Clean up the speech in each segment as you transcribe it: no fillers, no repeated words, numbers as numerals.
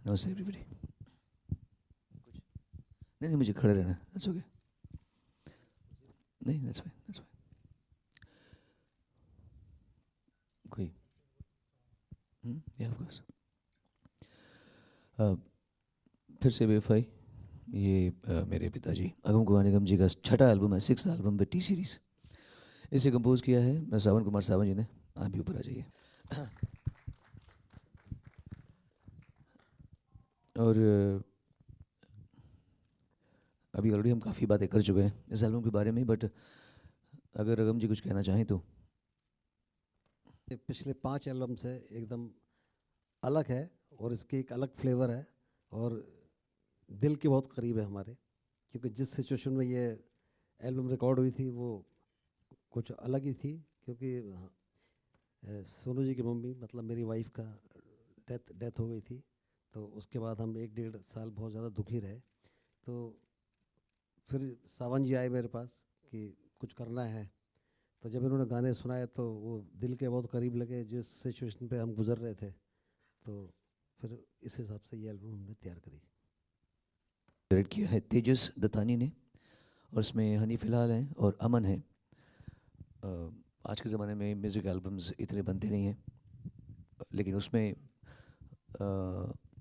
नमस्ते एवरीबॉडी। कुछ नहीं नहीं, मुझे खड़े रहना है, दैट्स ओके। नहीं, दैट्स फाइन, दैट्स फाइन। कोई या ऑफ कोर्स। फिर से बेवफाई। ये मेरे पिताजी अगम कुमार निगम जी का छठा एल्बम है, six album with T series. इसे कंपोज किया है सावन कुमार सावन जी ने। आप भी ऊपर आ जाइए। और अभी ऑलरेडी हम काफ़ी बातें कर चुके हैं इस एल्बम के बारे में, बट अगर अगम जी कुछ कहना चाहें तो। ये पिछले 5 एल्बम से एकदम अलग है और इसकी एक अलग फ्लेवर है और दिल के बहुत करीब है हमारे, क्योंकि जिस सिचुएशन में ये एल्बम रिकॉर्ड हुई थी वो कुछ अलग ही थी। क्योंकि सोनू जी की मम्मी मतलब मेरी वाइफ का डेथ हो गई थी, तो उसके बाद हम 1 डेढ़ साल बहुत ज़्यादा दुखी रहे। तो फिर सावन जी आए मेरे पास कि कुछ करना है, तो जब इन्होंने गाने सुनाए तो वो दिल के बहुत करीब लगे जिस सिचुएशन पे हम गुजर रहे थे। तो फिर इस हिसाब से ये एल्बम हमने तैयार करी। डायरेक्ट किया है तेजस दत्तानी ने, और उसमें हनी फिलहाल हैं और अमन है। आज के ज़माने में म्यूज़िक एल्बम्स इतने बनते नहीं हैं, लेकिन उसमें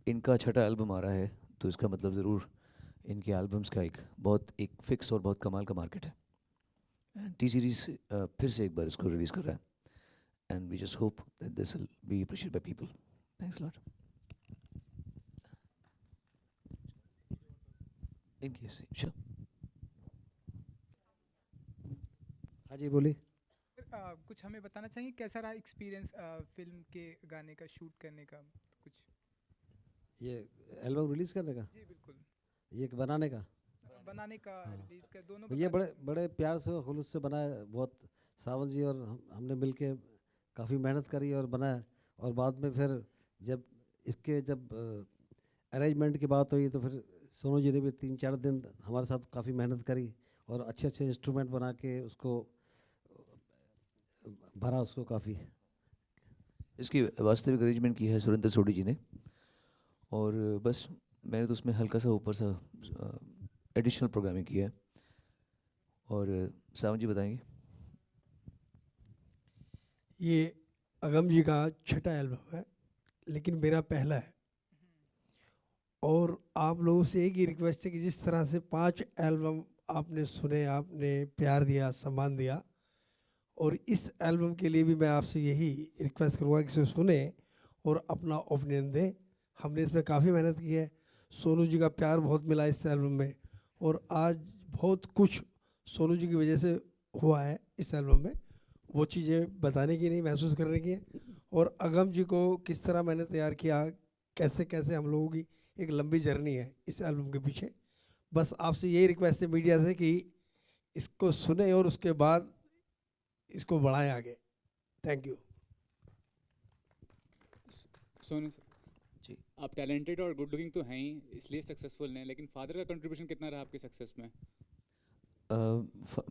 इनका छठा एल्बम आ रहा है, तो इसका मतलब ज़रूर इनके एल्बम्स का एक फिक्स और बहुत कमाल का मार्केट है। टी सीरीज़ फिर से एक बार इसको रिलीज़ कर रहा है, and we just hope that this will be appreciated by people. Thanks lot. In case sure. हाँ जी बोली। कुछ हमें बताना चाहिए कैसा रहा एक्सपीरियंस फिल्म के गाने का शूट करने का कुछ। ये एल्बम रिलीज़ करने का, जी बिल्कुल। ये बनाने का। बनाने का हाँ, रिलीज का दोनों ये बता बड़े दीजिए। बड़े प्यार से और खुलूस से बना है बहुत। सावन जी और हमने मिल के काफ़ी मेहनत करी और बनाया। और बाद में फिर जब अरेंजमेंट की बात हुई तो फिर सोनू जी ने भी 3 4 दिन हमारे साथ काफ़ी मेहनत करी और अच्छे अच्छे इंस्ट्रूमेंट बना के उसको भरा उसको काफ़ी। इसकी वास्तविक अरेंजमेंट की है सुरेंद्र सोडी जी ने, और बस मैंने तो उसमें हल्का सा ऊपर सा एडिशनल प्रोग्रामिंग किया है। और सावन जी बताएंगे। ये अगम जी का छठा एल्बम है, लेकिन मेरा पहला है। और आप लोगों से एक ही रिक्वेस्ट है कि जिस तरह से 5 एल्बम आपने सुने, आपने प्यार दिया, सम्मान दिया, और इस एल्बम के लिए भी मैं आपसे यही रिक्वेस्ट करूँगा कि इसे सुने और अपना ओपिनियन दें। हमने इसमें काफ़ी मेहनत की है, सोनू जी का प्यार बहुत मिला इस एल्बम में, और आज बहुत कुछ सोनू जी की वजह से हुआ है इस एल्बम में। वो चीज़ें बताने की नहीं, महसूस करने की है। और अगम जी को किस तरह मैंने तैयार किया, कैसे कैसे हम लोगों की एक लंबी जर्नी है इस एल्बम के पीछे। बस आपसे यही रिक्वेस्ट है मीडिया से कि इसको सुने और उसके बाद इसको बढ़ाएं आगे। Thank you. सोनू सर, जी। आप टैलेंटेड और गुड लुकिंग तो हैं ही, इसलिए सक्सेसफुल हैं, लेकिन फादर का कंट्रीब्यूशन कितना रहा आपके सक्सेस में?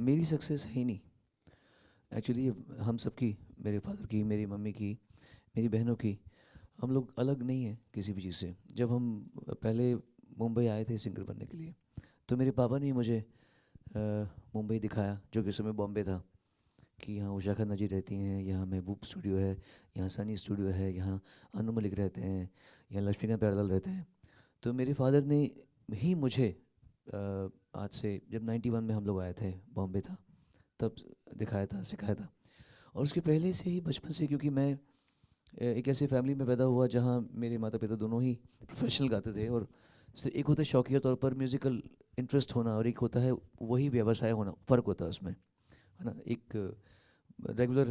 मेरी सक्सेस है ही नहीं एक्चुअली। हम सबकी, मेरे फादर की, मेरी मम्मी की, मेरी बहनों की, हम लोग अलग नहीं हैं किसी भी चीज़ से। जब हम पहले मुंबई आए थे सिंगर बनने के लिए, तो मेरे पापा ने मुझे मुंबई दिखाया, जो कि उस समय बॉम्बे था, कि यहाँ उषा खन्ना जी रहती हैं, यहाँ महबूब स्टूडियो है, यहाँ सनी स्टूडियो है, यहाँ अनु मलिक रहते हैं, यहाँ लक्ष्मीकांत प्यारलाल रहते हैं। तो मेरे फादर ने ही मुझे आज से, जब 91 में हम लोग आए थे, बॉम्बे था तब, दिखाया था, सिखाया था। और उसके पहले से ही बचपन से, क्योंकि मैं एक ऐसे फैमिली में पैदा हुआ जहाँ मेरे माता पिता दोनों ही प्रोफेशनल गाते थे, और एक होता है शौकिया तौर पर म्यूज़िकल इंटरेस्ट होना, और एक होता है वही व्यवसाय होना, फ़र्क होता है उसमें, है ना। एक रेगुलर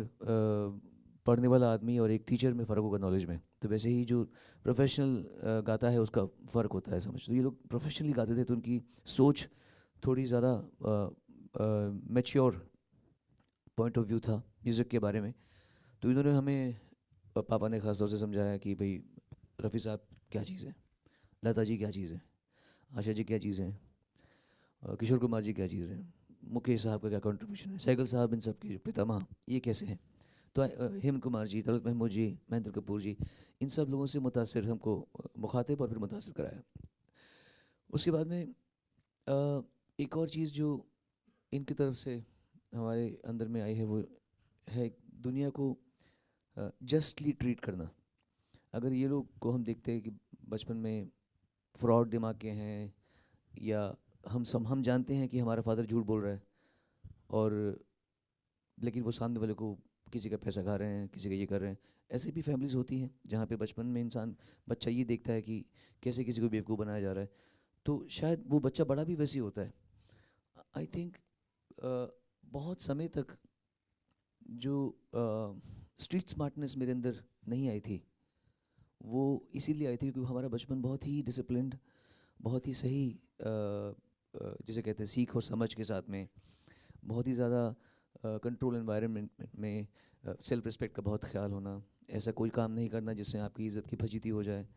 पढ़ने वाला आदमी और एक टीचर में फ़र्क होगा नॉलेज में, तो वैसे ही जो प्रोफेशनल गाता है उसका फ़र्क होता है समझ। तो ये लोग प्रोफेशनली गाते थे, तो उनकी सोच थोड़ी ज़्यादा मैच्योर पॉइंट ऑफ व्यू था म्यूज़िक के बारे में। तो इन्होंने हमें, पापा ने ख़ास तौर से समझाया कि भाई, रफ़ी साहब क्या चीज़ है, लता जी क्या चीज़ है, आशा जी क्या चीज़ है, किशोर कुमार जी क्या चीज़ है, मुकेश साहब का क्या कंट्रीब्यूशन है, सैगल साहब, इन सब के पितामह ये कैसे हैं। तो हेमंत कुमार जी, तलत महमूद जी, महेंद्र कपूर जी, इन सब लोगों से मुतासिर हमको मुखातिब और फिर मुतासिर कराया। उसके बाद में एक और चीज़ जो इनकी तरफ से हमारे अंदर में आई है वो है दुनिया को जस्टली ट्रीट करना। अगर ये लोग को हम देखते हैं कि बचपन में फ्रॉड दिमाग के हैं, या हम जानते हैं कि हमारा फादर झूठ बोल रहा है, और लेकिन वो सामने वाले को किसी का पैसा खा रहे हैं, किसी का ये कर रहे हैं। ऐसी भी फैमिलीज़ होती हैं जहाँ पे बचपन में बच्चा ये देखता है कि कैसे किसी को बेवकूफ़ बनाया जा रहा है, तो शायद वो बच्चा बड़ा भी वैसे ही होता है। आई थिंक बहुत समय तक जो स्ट्रीट स्मार्टनेस मेरे अंदर नहीं आई थी, वो इसीलिए आई थी क्योंकि हमारा बचपन बहुत ही डिसिप्लिन्ड, बहुत ही सही जिसे कहते हैं सीख और समझ के साथ में, बहुत ही ज़्यादा कंट्रोल एनवायरनमेंट में सेल्फ रिस्पेक्ट का बहुत ख्याल होना, ऐसा कोई काम नहीं करना जिससे आपकी इज़्ज़त की फजीती हो जाए।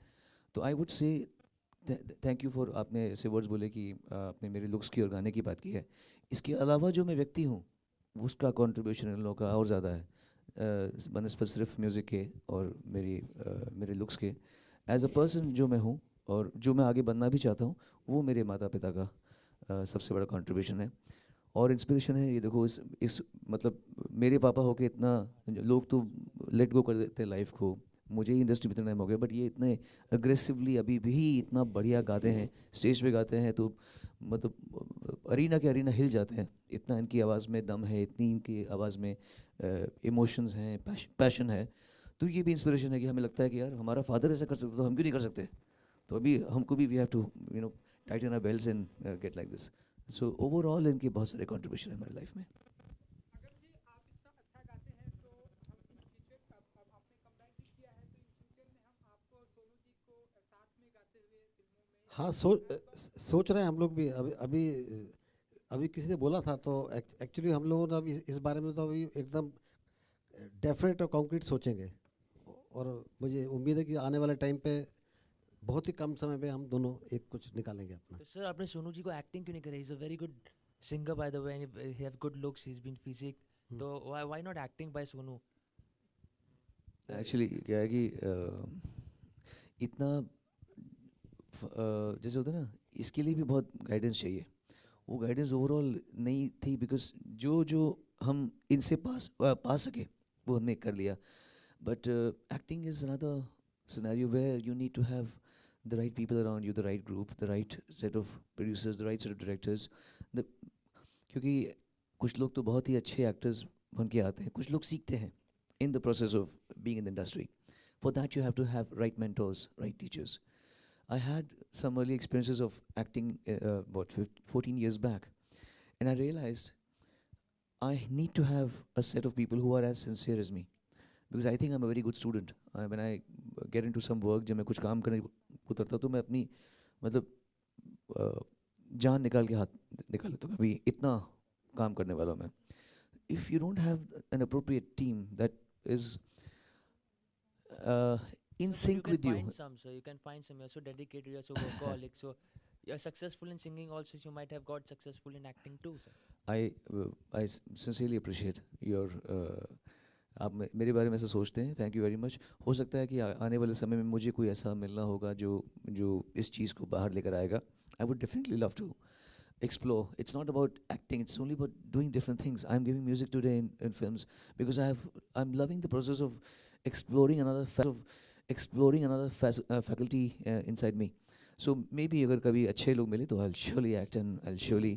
तो I would say thank you for, आपने ऐसे वर्ड्स बोले कि आपने मेरे लुक्स की और गाने की बात की है। इसके अलावा जो मैं व्यक्ति हूँ उसका कंट्रीब्यूशन इन लोगों का और ज़्यादा है बनस्पत सिर्फ म्यूज़िक के और मेरे लुक्स के। एज अ पर्सन जो मैं हूँ और जो मैं आगे बनना भी चाहता हूँ, वो मेरे माता पिता का सबसे बड़ा कंट्रीब्यूशन है और इंस्पिरेशन है। ये देखो इस मतलब मेरे पापा होके इतना, लोग तो लेट गो कर देते हैं लाइफ को, मुझे ही इंडस्ट्री में इतना टाइम हो गया, बट ये इतने अग्रेसिवली अभी भी इतना बढ़िया गाते हैं, स्टेज पे गाते हैं तो मतलब अरीना के अरीना हिल जाते हैं। इतना इनकी आवाज़ में दम है, इतनी इनकी आवाज़ में इमोशंस हैं, पैशन है। तो ये भी इंस्पिरेशन है कि हमें लगता है कि यार हमारा फादर ऐसा कर सकता तो हम क्यों नहीं कर सकते। तो अभी हमको भी we have to tighten our belts and get like this. So overall इनके बहुत सारे कंट्रीब्यूशन है हमारी लाइफ में। अगर जी आप इतना अच्छा गाते हैं तो हम इन फ्यूचर, अब आपने कमबैक भी किया है, तो इन फ्यूचर में हम आपको सोनू जी को साथ में गाते हुए फिल्मों में हाँ, देखना होगा। सोच रहे हैं हम लोग भी। अभी अभी अभी किसी ने बोला था, तो एक्चुअली हम लोगों ने अभी इस बारे में तो अभी एकदम डेफिनेट और कॉन्क्रीट सोचेंगे, और मुझे उम्मीद है कि आने वाले टाइम पे बहुत ही कम समय में हम दोनों एक कुछ निकालेंगे अपना। तो सर आपने सोनू जी को एक्टिंग क्यों नहीं करी? He is a very good singer by the way, he have good looks, he is been physique, so why not acting by Sonu? Actually क्या है कि इतना जैसे होता है ना, इसके लिए भी बहुत गाइडेंस चाहिए। वो गाइडेंस ओवरऑल नहीं थी बिकॉज जो जो हम इनसे पा सके वो हमने कर लिया। But acting is another scenario where you need to have the right people around you, the right group, the right set of producers, the right set of directors. The क्योंकि कुछ लोग तो बहुत ही अच्छे एक्टर्स बन के आते हैं, कुछ लोग सीखते हैं in the process of being in the industry. For that you have to have right mentors, right teachers. I had some early experiences of acting about 14 years back, and I realized I need to have a set of people who are as sincere as me. Because I think I'm a very good student. When I get into some work, जब मैं कुछ काम करने उतरता तो मैं अपनी मतलब जान निकाल के हाथ निकाल लेता हूँ, अभी इतना काम करने वाला हूँ मैं। If you don't have an appropriate team that is in sync with you, You can find some, you're so dedicated, you're so workaholic, so you're successful in singing also, so you might have got successful in acting too, sir. I sincerely appreciate your आप मेरे बारे में ऐसा सोचते हैं, thank you very much. हो सकता है कि आने वाले समय में मुझे कोई ऐसा मिलना होगा जो जो इस चीज़ को बाहर लेकर आएगा। I would definitely love to explore. It's not about acting, it's only about doing different things. I'm giving music today in films because I'm loving the process of exploring another faculty inside me. So maybe अगर कभी अच्छे लोग मिले तो I'll surely act and I'll surely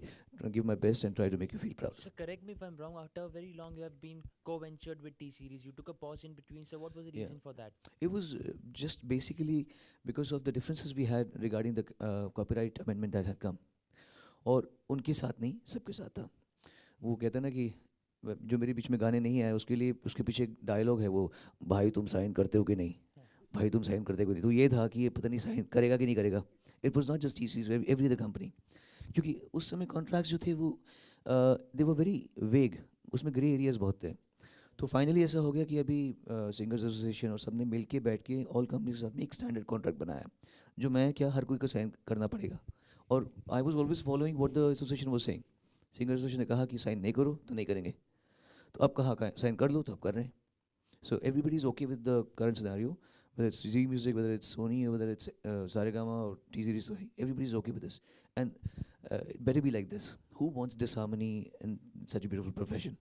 give my best and try to make you feel proud. So correct me if I'm wrong, after very long you have been co-ventured with T-Series, you took a pause in between, so what was the reason for that? It was just basically because of the differences we had regarding the copyright amendment that had come. और उनके साथ नहीं, सबके साथ था। वो कहते हैं ना कि जो मेरे बीच में गाने नहीं आए उसके लिए उसके पीछे एक डायलॉग है, वो भाई तुम साइन करते हो कि नहीं, भाई तुम साइन करते हो कि नहीं। तो ये था कि ये पता नहीं साइन करेगा कि नहीं करेगा। It was not just T-Series, every other company, क्योंकि उस समय कॉन्ट्रैक्ट्स जो थे वो दे वर वेरी वेग, उसमें ग्रे एरियाज बहुत थे। तो फाइनली ऐसा हो गया कि अभी सिंगर्स एसोसिएशन और सबने मिल के बैठ के ऑल कंपनी के साथ में एक स्टैंडर्ड कॉन्ट्रैक्ट बनाया, जो मैं क्या हर कोई को साइन करना पड़ेगा। और I was always following what the association was saying. Singer association ने कहा कि साइन नहीं करो तो नहीं करेंगे, तो अब कहा साइन कर लो तो अब कर रहे हैं। So everybody's okay with the current scenario, whether it's Z Music, whether it's Sony, or whether it's Saregama or T Series. Everybody's okay with this, and it better be like this. Who wants disharmony in such a beautiful profession?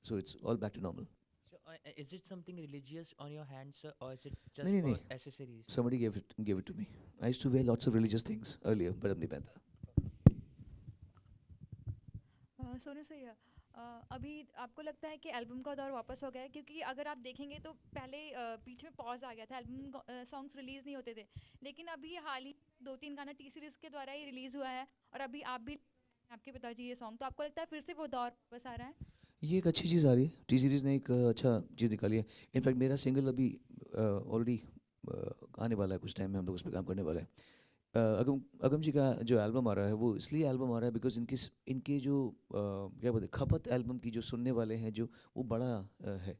So it's all back to normal. So, is it something religious on your hands, sir, or is it just नहीं, for नहीं. accessories? Somebody gave it to me. I used to wear lots of religious things earlier, but अब नहीं पहनता. सोनू सैया, अभी आपको लगता है कि एल्बम का दौर वापस हो गया है? क्योंकि अगर आप देखेंगे तो पहले बीच में पॉज आ गया था, एल्बम सॉन्ग्स रिलीज़ नहीं होते थे, लेकिन अभी हाल ही 2-3 गाना टी सीरीज़ के द्वारा ही रिलीज़ हुआ है, और अभी आप भी आपके पिताजी ये सॉन्ग, तो आपको लगता है फिर से वो दौर वापस आ रहा है? ये एक अच्छी चीज़ आ रही है. टी सीरीज़ ने एक अच्छा चीज़ निकाली है. इनफैक्ट मेरा सिंगल अभी ऑलरेडी आने वाला है. कुछ टाइम में हम लोग उस पर काम करने वाले हैं. अगम अगम जी का जो एल्बम आ रहा है वो इसलिए एल्बम आ रहा है बिकॉज इनके जो क्या बोलते हैं, खपत एल्बम की जो सुनने वाले हैं जो वो बड़ा है.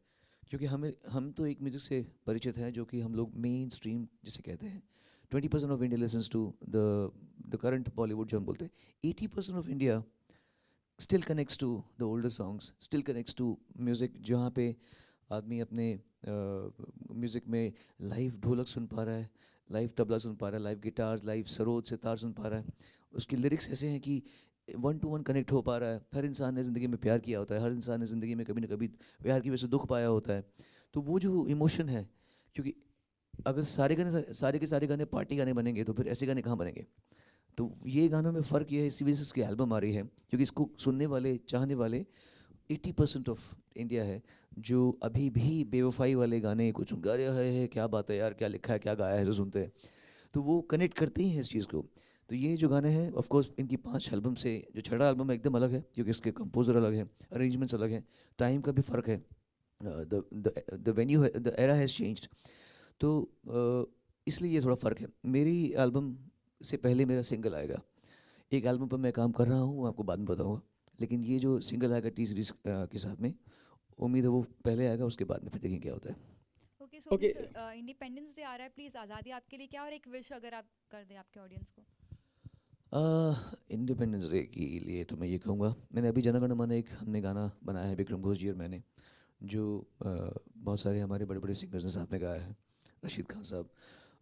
क्योंकि हम तो एक म्यूज़िक से परिचित हैं जो कि हम लोग मेन स्ट्रीम जिसे कहते हैं. 20% of India listens to the current Bollywood जो हम बोलते हैं. 80% of India still connects to the older songs, still connects to music जहाँ पे आदमी अपने म्यूज़िक में लाइव ढोलक सुन पा रहा है, लाइव तबला सुन पा रहा है, live guitar, live sarod sitar सुन पा रहा है. उसकी लिरिक्स ऐसे हैं कि 1 to 1 कनेक्ट हो पा रहा है. हर इंसान ने ज़िंदगी में प्यार किया होता है, हर इंसान ने ज़िंदगी में कभी ना कभी प्यार की वजह से दुख पाया होता है. तो वो जो इमोशन है, क्योंकि अगर सारे के सारे गाने पार्टी गाने बनेंगे तो फिर ऐसे गाने कहाँ बनेंगे. तो ये गानों में फ़र्क ये है, इसी वजह से उसकी एल्बम आ रही है, क्योंकि इसको सुनने वाले चाहने वाले 80% ऑफ इंडिया है जो अभी भी बेवफाई वाले गाने कुछ सुन, अरे है क्या बात है यार, क्या लिखा है, क्या गाया है, जो सुनते हैं. तो वो कनेक्ट करते ही हैं इस चीज़ को. तो ये जो गाने हैं ऑफ कोर्स इनकी 5 एल्बम से जो छठा एल्बम है एकदम अलग है, क्योंकि इसके कंपोजर अलग हैं, अरेंजमेंट्स अलग हैं, टाइम का भी फ़र्क है, द वेन्यू है, द एरा हैज़ चेंज्ड. तो इसलिए ये थोड़ा फ़र्क है. मेरी एल्बम से पहले मेरा सिंगल आएगा. एक एल्बम पर मैं काम कर रहा हूँ, आपको बाद में बताऊँगा. लेकिन ये जो सिंगल आएगा टी सीरीज़ के साथ में, उम्मीद है वो पहले आएगा, उसके बाद में फिर देखेंगे क्या होता है. ओके, सो Okay. इंडिपेंडेंस डे आ रहा है, प्लीज़ आज़ादी आपके लिए क्या, और एक विश अगर आप कर दें आपके ऑडियंस को. इंडिपेंडेंस डे के लिए तो मैं ये कहूँगा, मैंने अभी जनगण मन एक हमने गाना बनाया है, विक्रम घोष जी और मैंने, जो बहुत सारे हमारे बड़े बड़े सिंगर्स ने साथ में गाया है. रशीद खान साहब,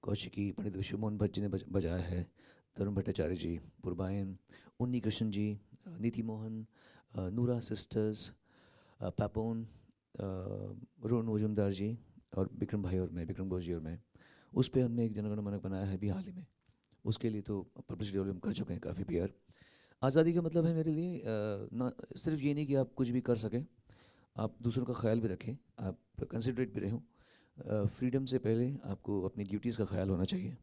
कौशिकी, पंडित विश्वमोहन भट्ट जी ने बजाया है, तरुण भट्टाचार्य जी, पुरबायन, उन्नी कृष्ण जी, नीति मोहन, नूरा सिस्टर्स, पापोन, रोहन मजूमदार जी और विक्रम भाई और मैं, विक्रम घोष जी और मैं. उस पर हमने एक जनगण मन बनाया है अभी हाल ही में. उसके लिए तो पब्लिसिटी हम कर चुके हैं काफ़ी पीआर. आज़ादी का मतलब है मेरे लिए ना सिर्फ ये नहीं कि आप कुछ भी कर सकें, आप दूसरों का ख्याल भी रखें, आप कंसिडरेट भी रहें. फ्रीडम से पहले आपको अपनी ड्यूटीज़ का ख्याल होना चाहिए,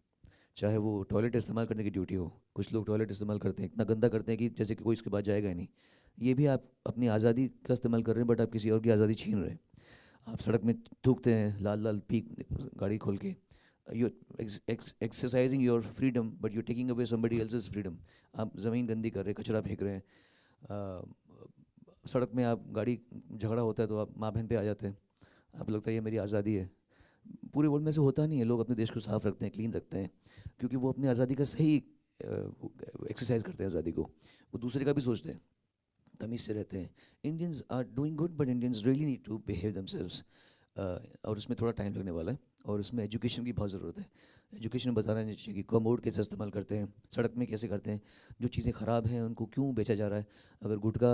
चाहे वो टॉयलेट इस्तेमाल करने की ड्यूटी हो. कुछ लोग टॉयलेट इस्तेमाल करते हैं, इतना गंदा करते हैं कि जैसे कि कोई उसके बाद जाएगा ही नहीं. ये भी आप अपनी आज़ादी का इस्तेमाल कर रहे हैं, बट आप किसी और की आज़ादी छीन रहे हैं. आप सड़क में थूकते हैं लाल लाल पीक गाड़ी खोल के. You exercising your freedom but you taking away somebody else's freedom. आप ज़मीन गंदी कर रहे हैं, कचरा फेंक रहे हैं. सड़क में आप गाड़ी झगड़ा होता है तो आप माँ बहन पे आ जाते हैं. आपको लगता है ये मेरी आज़ादी है. पूरे वर्ल्ड में से होता नहीं है. लोग अपने देश को साफ़ रखते हैं, क्लीन रखते हैं, क्योंकि वो अपनी आज़ादी का सही एक्सरसाइज करते हैं आज़ादी को. वो दूसरे का भी सोचते हैं, तमीज़ से रहते हैं. Indians are doing good, but Indians really need to behave themselves. और उसमें थोड़ा टाइम लगने वाला है, और उसमें एजुकेशन की बहुत ज़रूरत है. एजुकेशन बताना चाहिए कि कमोड कैसे इस्तेमाल करते हैं, सड़क में कैसे करते हैं, जो चीज़ें ख़राब हैं उनको क्यों बेचा जा रहा है. अगर गुटखा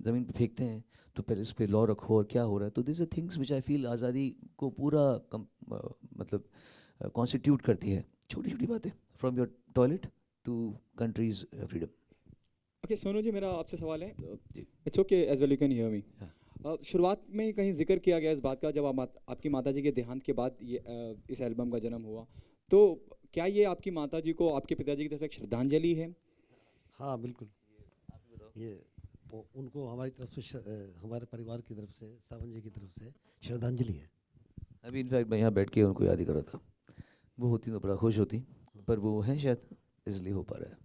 ज़मीन पे फेंकते हैं तो पहले उस पर लॉ रखो और क्या हो रहा है. तो this are things which I feel आज़ादी को पूरा मतलब कॉन्स्टिट्यूट करती है. छोटी छोटी बातें, from your toilet to country's freedom. Okay Sonu ji, मेरा आपसे सवाल है. जी. It's okay as well you can hear me. हाँ. शुरुआत में कहीं जिक्र किया गया इस बात का, जब आपकी माताजी के देहांत के बाद ये इस एल्बम का जन्म हुआ, तो क्या ये आपकी माताजी को आपके पिताजी की तरफ से एक श्रद्धांजलि है? हाँ बिल्कुल. ये उनको हमारी तरफ से हमारे परिवार की तरफ से, सावन जी की तरफ से श्रद्धांजलि है. अभी इनफैक्ट मैं यहाँ बैठ के उनको याद ही कर रहा था. वो होती तो बड़ा खुश होती, पर वो हैं शायद, इसलिए हो पा रहा है.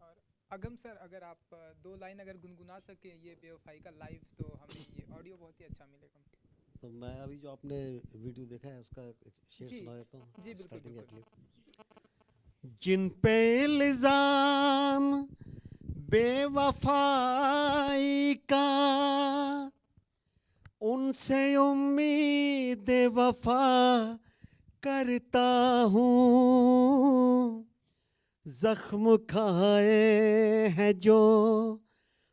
और अगम सर, अगर आप 2 लाइन अगर गुनगुना सकें ये बेवफाई का लाइव, तो हमें ये ऑडियो बहुत ही अच्छा मिलेगा. तो मैं अभी जो आपने वीडियो देखा है उसका एक शेर जी, सुना देता हूँ. जी, बिल्कुल, स्टार्टिंग का बिल्कुल. क्लिप. जिन पे इल्जाम बेवफाई का उनसे उम्मीद वफा करता हूँ, जख्म खाए हैं जो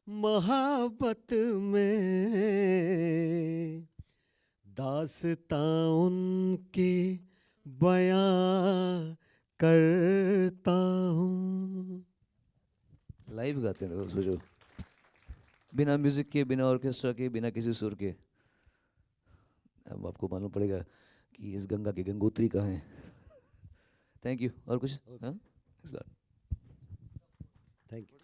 मोहब्बत में, दास्तां उनकी बयां करता हूँ। लाइव गाते हैं, सोचो, बिना म्यूजिक के, बिना ऑर्केस्ट्रा के, बिना किसी सुर के। अब आपको मालूम पड़ेगा कि इस गंगा की गंगोत्री कहाँ है। Thank you. और कुछ? हाँ, थैंक यू।